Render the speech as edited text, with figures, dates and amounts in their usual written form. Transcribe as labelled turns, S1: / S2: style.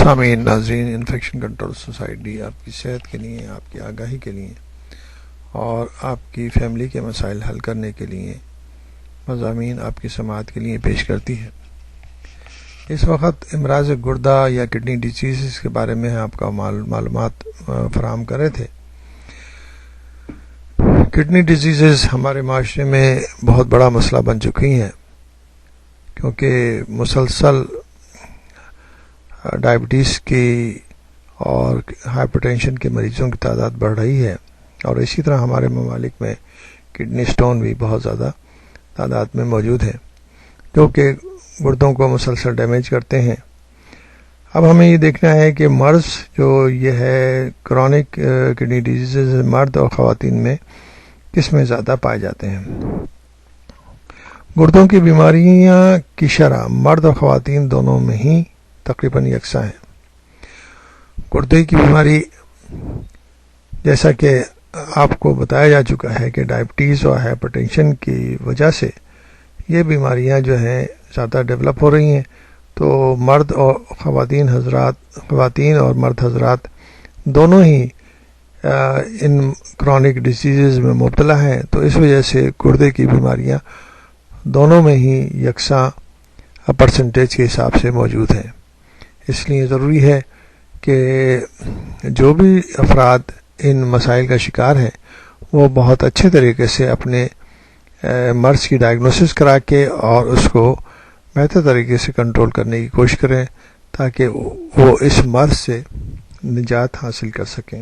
S1: سامعین ناظرین، infection control society آپ کی صحت کے لیے، آپ کی آگاہی کے لیے اور آپ کی فیملی کے مسائل حل کرنے کے لیے مضامین آپ کی سماعت کے لیے پیش کرتی ہے۔ اس وقت امراض گردہ یا کڈنی ڈیزیز کے بارے میں آپ کا معلومات فراہم کر رہے تھے۔ کڈنی ڈیزیزز ہمارے معاشرے میں بہت بڑا مسئلہ بن چکی ہیں، کیونکہ مسلسل ڈائبٹیز کی اور ہائپر ٹینشن کے مریضوں کی تعداد بڑھ رہی ہے، اور اسی طرح ہمارے ممالک میں کڈنی سٹون بھی بہت زیادہ تعداد میں موجود ہیں، جو کہ گردوں کو مسلسل ڈیمیج کرتے ہیں۔ اب ہمیں یہ دیکھنا ہے کہ مرض جو یہ ہے کرونک کڈنی ڈیزیز مرد اور خواتین میں کس میں زیادہ پائے جاتے ہیں۔ گردوں کی بیماریاں کی شرح مرد اور خواتین دونوں میں ہی تقریباً یکساں ہیں۔ گردے کی بیماری، جیسا کہ آپ کو بتایا جا چکا ہے کہ ڈائبٹیز اور ہائپر ٹینشن کی وجہ سے یہ بیماریاں جو ہیں زیادہ ڈیولپ ہو رہی ہیں، تو مرد اور خواتین اور مرد حضرات دونوں ہی ان کرونک ڈیزیزز میں مبتلا ہیں، تو اس وجہ سے گردے کی بیماریاں دونوں میں ہی یکساں پرسنٹیج کے حساب سے موجود ہیں۔ اس لیے ضروری ہے کہ جو بھی افراد ان مسائل کا شکار ہیں وہ بہت اچھے طریقے سے اپنے مرض کی ڈائگنوسس کرا کے اور اس کو بہتر طریقے سے کنٹرول کرنے کی کوشش کریں، تاکہ وہ اس مرض سے نجات حاصل کر سکیں۔